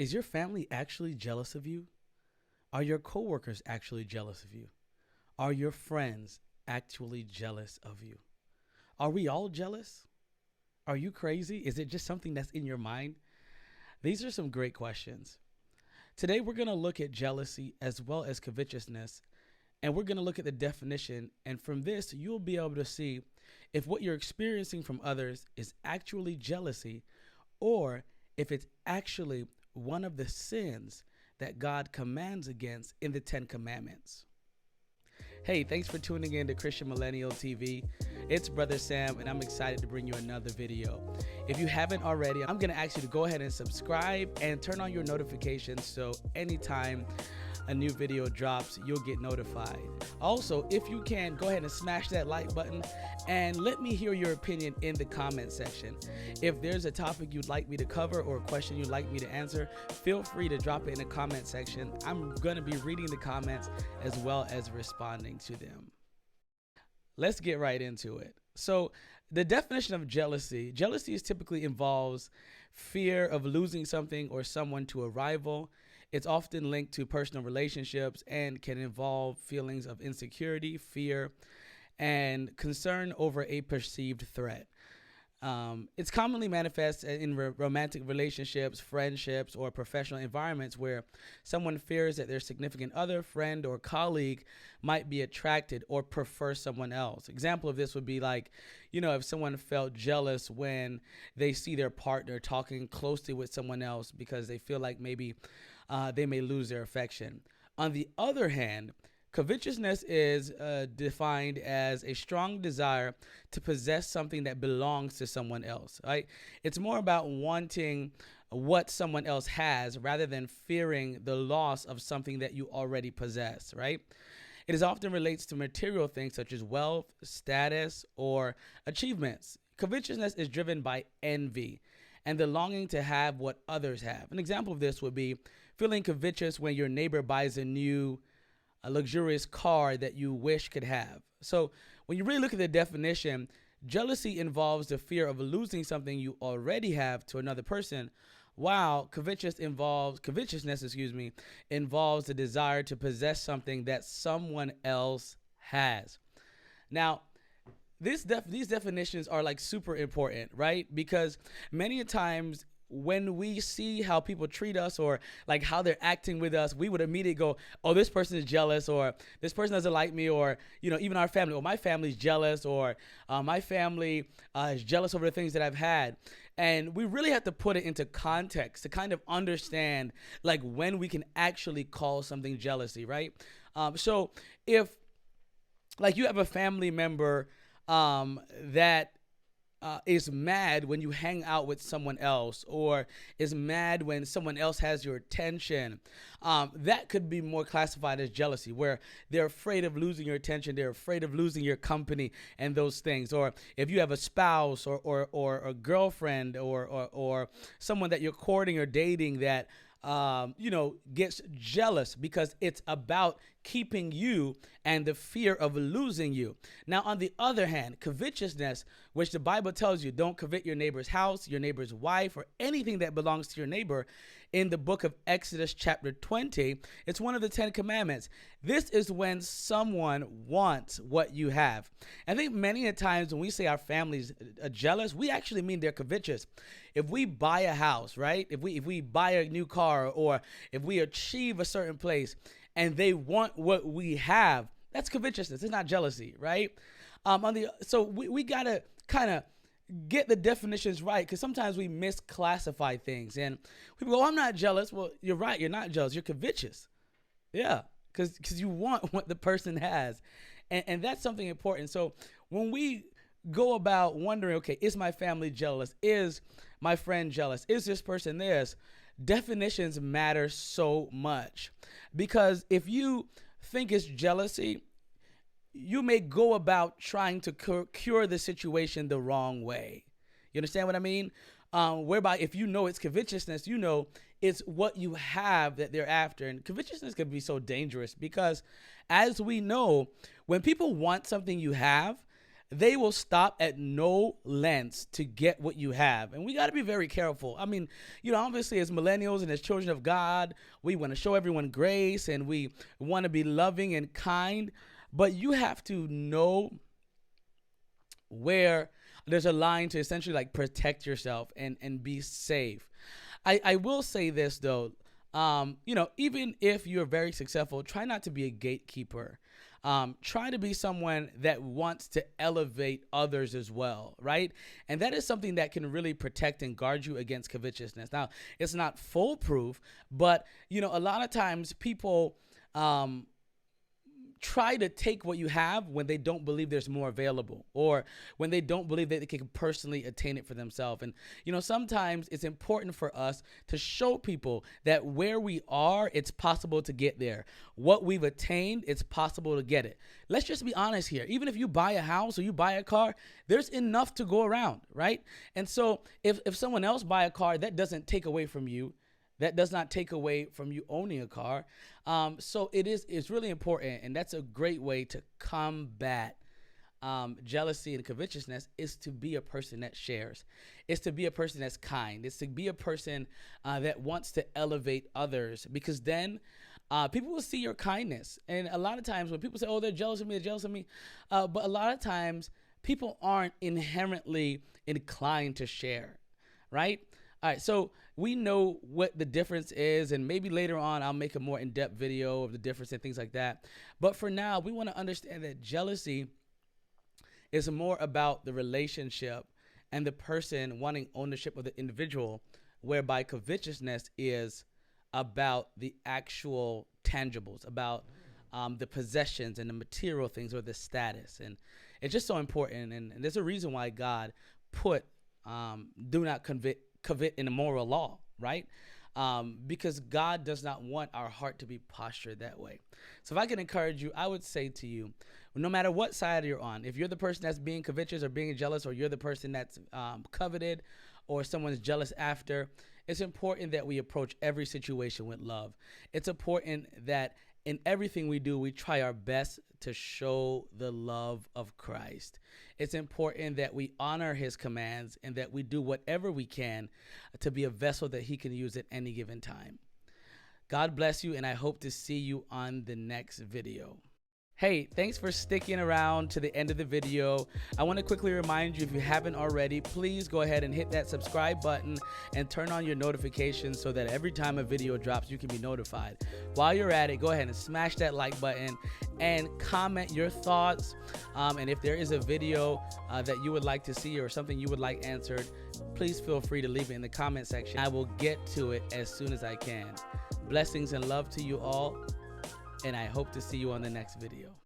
Is your family actually jealous of you? Are your coworkers actually jealous of you? Are your friends actually jealous of you? Are we all jealous? Are you crazy? Is it just something that's in your mind? These are some great questions. Today, we're going to look at jealousy as well as covetousness, and we're going to look at the definition. And from this, you'll be able to see if what you're experiencing from others is actually jealousy or if it's actually one of the sins that God commands against in the Ten Commandments. Hey, thanks for tuning in to Christian Millennial TV. It's Brother Sam, and I'm excited to bring you another video. If you haven't already, I'm going to ask you to go ahead and subscribe and turn on your notifications so anytime a new video drops, you'll get notified. Also, if you can, go ahead and smash that like button and let me hear your opinion in the comment section. If there's a topic you'd like me to cover or a question you'd like me to answer, feel free to drop it in the comment section. I'm going to be reading the comments as well as responding to them. Let's get right into it. So, the definition of jealousy is typically involves fear of losing something or someone to a rival. It's often linked to personal relationships and can involve feelings of insecurity, fear, and concern over a perceived threat. It's commonly manifest in romantic relationships, friendships, or professional environments where someone fears that their significant other, friend, or colleague might be attracted or prefer someone else. Example of this would be like, if someone felt jealous when they see their partner talking closely with someone else because they feel like maybe they may lose their affection. On the other hand, covetousness is defined as a strong desire to possess something that belongs to someone else, right? It's more about wanting what someone else has rather than fearing the loss of something that you already possess, right? It is often relates to material things such as wealth, status, or achievements. Covetousness is driven by envy and the longing to have what others have. An example of this would be feeling covetous when your neighbor buys a luxurious car that you wish could have. So when you really look at the definition, jealousy involves the fear of losing something you already have to another person, while covetousness involves the desire to possess something that someone else has. Now, these definitions are like super important, right? Because many times when we see how people treat us or like how they're acting with us, we would immediately go, oh, this person is jealous, or this person doesn't like me, or, even our family, or my family's jealous, or my family is jealous over the things that I've had. And we really have to put it into context to kind of understand like when we can actually call something jealousy, right? So if like you have a family member that is mad when you hang out with someone else, or is mad when someone else has your attention, that could be more classified as jealousy, where they're afraid of losing your attention, they're afraid of losing your company and those things. Or if you have a spouse or a girlfriend or someone that you're courting or dating that gets jealous because it's about keeping you and the fear of losing you. Now, on the other hand, covetousness, which the Bible tells you, don't covet your neighbor's house, your neighbor's wife, or anything that belongs to your neighbor. In the book of Exodus chapter 20, it's one of the 10 commandments. This is when someone wants what you have. I think many a times when we say our family's jealous, we actually mean they're covetous. If we buy a house, right? If we buy a new car, or if we achieve a certain place and they want what we have, that's covetousness. It's not jealousy, right? So we got to kind of get the definitions right, because sometimes we misclassify things and people go, oh, I'm not jealous. Well, you're right. You're not jealous. You're covetous. Yeah, because you want what the person has. And that's something important. So when we go about wondering, okay, is my family jealous? Is my friend jealous? Is this person this? Definitions matter so much, because if you think it's jealousy, you may go about trying to cure the situation the wrong way. You understand what I mean? Whereby if you know it's covetousness, it's what you have that they're after. And covetousness can be so dangerous because, as we know, when people want something you have, they will stop at no lengths to get what you have. And we got to be very careful. I mean, obviously as millennials and as children of God, we want to show everyone grace and we want to be loving and kind. But you have to know where there's a line to essentially like protect yourself and be safe. I will say this though, even if you're very successful, try not to be a gatekeeper. Try to be someone that wants to elevate others as well, right? And that is something that can really protect and guard you against covetousness. Now, it's not foolproof, but, a lot of times people try to take what you have when they don't believe there's more available, or when they don't believe that they can personally attain it for themselves. And, sometimes it's important for us to show people that where we are, it's possible to get there. What we've attained, it's possible to get it. Let's just be honest here. Even if you buy a house or you buy a car, there's enough to go around, right? And so if someone else buy a car, that doesn't take away from you. That does not take away from you owning a car. So it's really important, and that's a great way to combat jealousy and covetousness, is to be a person that shares. It's to be a person that's kind. It's to be a person that wants to elevate others, because then people will see your kindness. And a lot of times when people say, oh, they're jealous of me, but a lot of times people aren't inherently inclined to share, right? All right, so we know what the difference is, and maybe later on I'll make a more in-depth video of the difference and things like that. But for now, we want to understand that jealousy is more about the relationship and the person wanting ownership of the individual, whereby covetousness is about the actual tangibles, about the possessions and the material things, or the status. And it's just so important, and there's a reason why God put do not covet in the moral law, right? Because God does not want our heart to be postured that way. So if I can encourage you, I would say to you, no matter what side you're on, if you're the person that's being covetous or being jealous, or you're the person that's coveted, or someone's jealous after, it's important that we approach every situation with love. It's important that in everything we do, we try our best to show the love of Christ. It's important that we honor his commands and that we do whatever we can to be a vessel that he can use at any given time. God bless you, and I hope to see you on the next video. Hey, thanks for sticking around to the end of the video. I want to quickly remind you, if you haven't already, please go ahead and hit that subscribe button and turn on your notifications so that every time a video drops, you can be notified. While you're at it, go ahead and smash that like button and comment your thoughts. And if there is a video that you would like to see or something you would like answered, please feel free to leave it in the comment section. I will get to it as soon as I can. Blessings and love to you all, and I hope to see you on the next video.